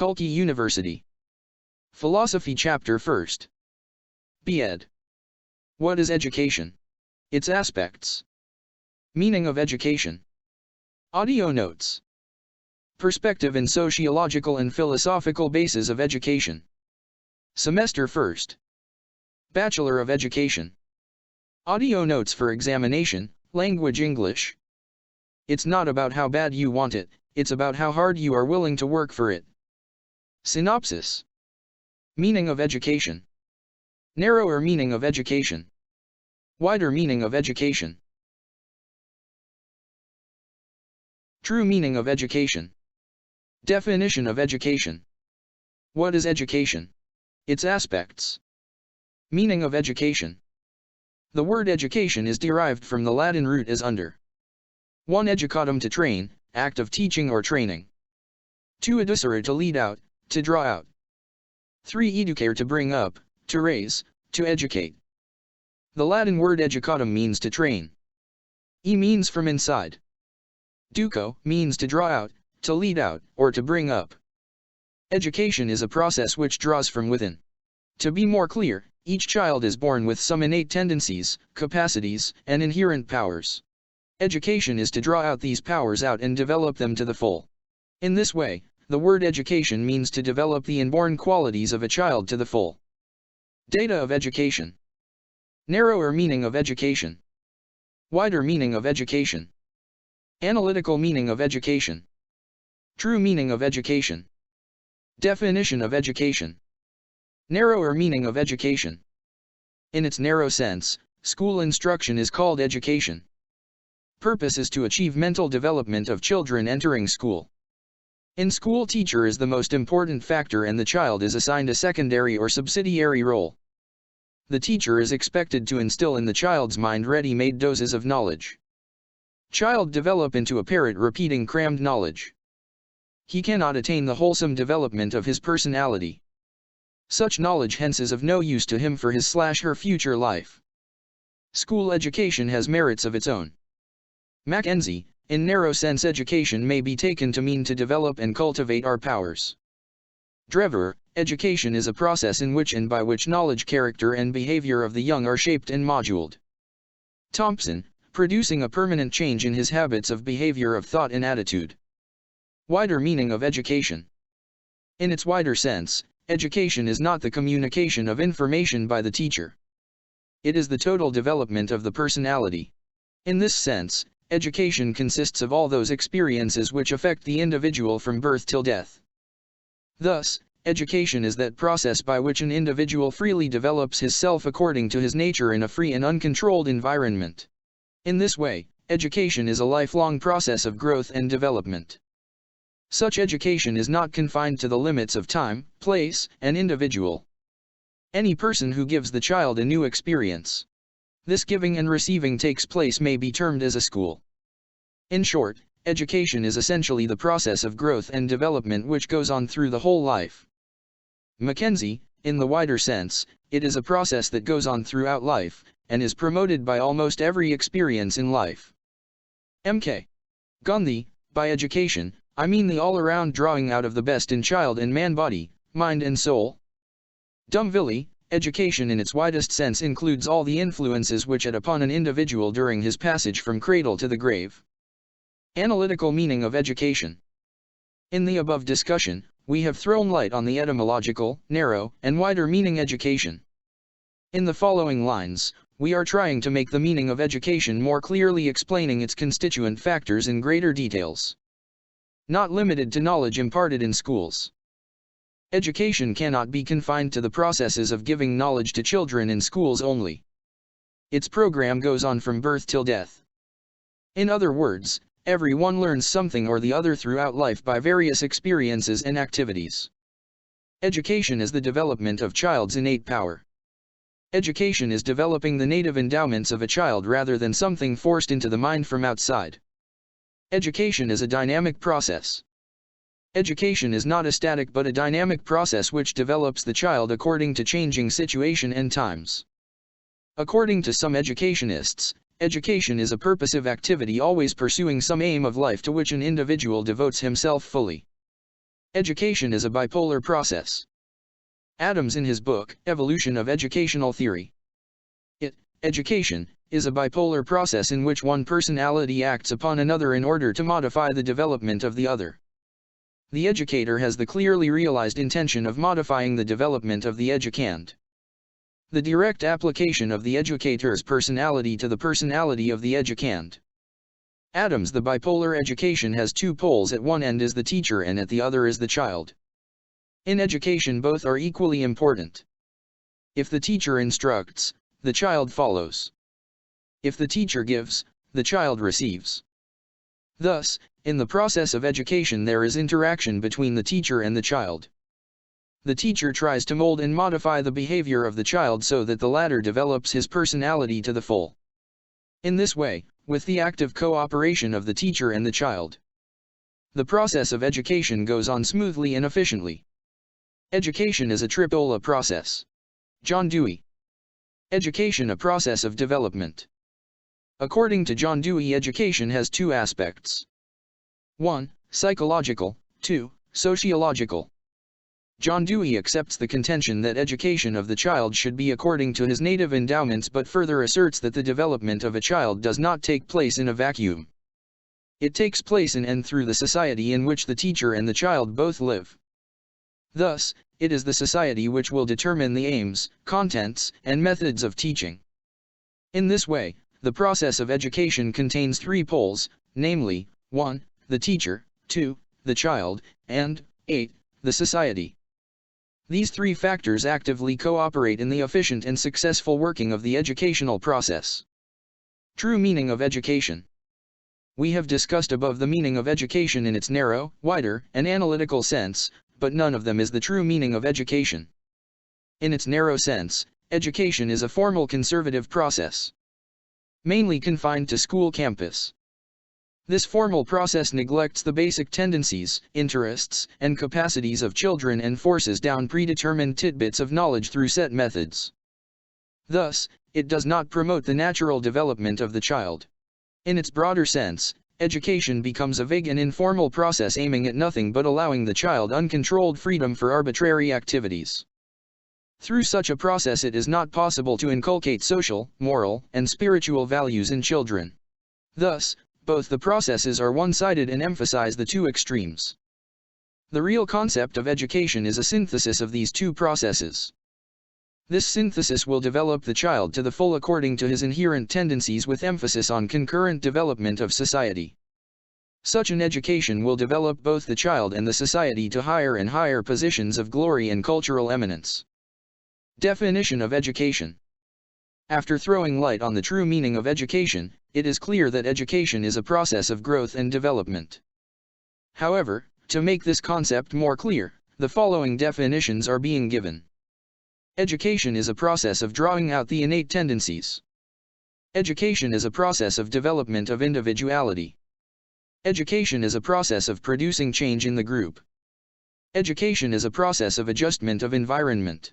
Kalki University. Philosophy Chapter 1st. B.ED. What is education? Its aspects. Meaning of education. Audio notes. Perspective and sociological and philosophical basis of education. Semester 1st. Bachelor of Education. Audio notes for examination, language English. It's not about how bad you want it, it's about how hard you are willing to work for it. Synopsis. Meaning of education. Narrower meaning of education. Wider meaning of education. True meaning of education. Definition of education. What is education? Its aspects. Meaning of education. The word education is derived from the Latin root as under. 1. Educatum to train, act of teaching or training. 2. Educere to lead out, to draw out. 3. Educare to bring up, to raise, to educate. The Latin word educatum means to train. Means from inside. Duco means to draw out, to lead out, or to bring up. Education is a process which draws from within. To be more clear, each child is born with some innate tendencies, capacities, and inherent powers. Education is to draw out these powers out and develop them to the full. In this way, the word education means to develop the inborn qualities of a child to the full. Data of education. Narrower meaning of education. Wider meaning of education. Analytical meaning of education. True meaning of education. Definition of education. Narrower meaning of education. In its narrow sense, school instruction is called education. Purpose is to achieve mental development of children entering school. In school, teacher is the most important factor and the child is assigned a secondary or subsidiary role. The teacher is expected to instill in the child's mind ready-made doses of knowledge. Child develop into a parrot repeating crammed knowledge. He cannot attain the wholesome development of his personality. Such knowledge hence is of no use to him for his/her future life. School education has merits of its own. Mackenzie, in narrow sense education may be taken to mean to develop and cultivate our powers. Drever, education is a process in which and by which knowledge, character and behavior of the young are shaped and moduled. Thompson, producing a permanent change in his habits of behavior of thought and attitude. Wider meaning of education. In its wider sense, education is not the communication of information by the teacher. It is the total development of the personality. In this sense, education consists of all those experiences which affect the individual from birth till death. Thus, education is that process by which an individual freely develops his self according to his nature in a free and uncontrolled environment. In this way, education is a lifelong process of growth and development. Such education is not confined to the limits of time, place, and individual. Any person who gives the child a new experience. This giving and receiving takes place may be termed as a school. In short, education is essentially the process of growth and development which goes on through the whole life. Mackenzie, in the wider sense, it is a process that goes on throughout life, and is promoted by almost every experience in life. M.K. Gandhi, by education, I mean the all-around drawing out of the best in child and man body, mind and soul. Dumville, education in its widest sense includes all the influences which act upon an individual during his passage from cradle to the grave. Analytical meaning of education. In the above discussion, we have thrown light on the etymological, narrow, and wider meaning education. In the following lines, we are trying to make the meaning of education more clearly, explaining its constituent factors in greater details. Not limited to knowledge imparted in schools. Education cannot be confined to the processes of giving knowledge to children in schools only. Its program goes on from birth till death. In other words, everyone learns something or the other throughout life by various experiences and activities. Education is the development of child's innate power. Education is developing the native endowments of a child rather than something forced into the mind from outside. Education is a dynamic process. Education is not a static but a dynamic process which develops the child according to changing situation and times. According to some educationists, education is a purposive activity always pursuing some aim of life to which an individual devotes himself fully. Education is a bipolar process. Adams in his book, Evolution of Educational Theory. Education is a bipolar process in which one personality acts upon another in order to modify the development of the other. The educator has the clearly realized intention of modifying the development of the educand. The direct application of the educator's personality to the personality of the educand. Adams, the bipolar education has two poles. At one end is the teacher and at the other is the child. In education both are equally important. If the teacher instructs, the child follows. If the teacher gives, the child receives. Thus, in the process of education there is interaction between the teacher and the child. The teacher tries to mold and modify the behavior of the child so that the latter develops his personality to the full. In this way, with the active cooperation of the teacher and the child, the process of education goes on smoothly and efficiently. Education is a tripolar process. John Dewey. Education a process of development. According to John Dewey, education has two aspects. 1. Psychological, 2. Sociological. John Dewey accepts the contention that education of the child should be according to his native endowments, but further asserts that the development of a child does not take place in a vacuum. It takes place in and through the society in which the teacher and the child both live. Thus, it is the society which will determine the aims, contents, and methods of teaching. In this way, the process of education contains three poles, namely, 1. The teacher, 2. The child, and 8. The society. These three factors actively cooperate in the efficient and successful working of the educational process. True meaning of education. We have discussed above the meaning of education in its narrow, wider, and analytical sense, but none of them is the true meaning of education. In its narrow sense, education is a formal conservative process, mainly confined to school campus. This formal process neglects the basic tendencies, interests, and capacities of children and forces down predetermined tidbits of knowledge through set methods. Thus, it does not promote the natural development of the child. In its broader sense, education becomes a vague and informal process aiming at nothing but allowing the child uncontrolled freedom for arbitrary activities. Through such a process it is not possible to inculcate social, moral, and spiritual values in children. Thus, both the processes are one-sided and emphasize the two extremes. The real concept of education is a synthesis of these two processes. This synthesis will develop the child to the full according to his inherent tendencies with emphasis on concurrent development of society. Such an education will develop both the child and the society to higher and higher positions of glory and cultural eminence. Definition of education. After throwing light on the true meaning of education, it is clear that education is a process of growth and development. However, to make this concept more clear, the following definitions are being given. Education is a process of drawing out the innate tendencies. Education is a process of development of individuality. Education is a process of producing change in the group. Education is a process of adjustment of environment.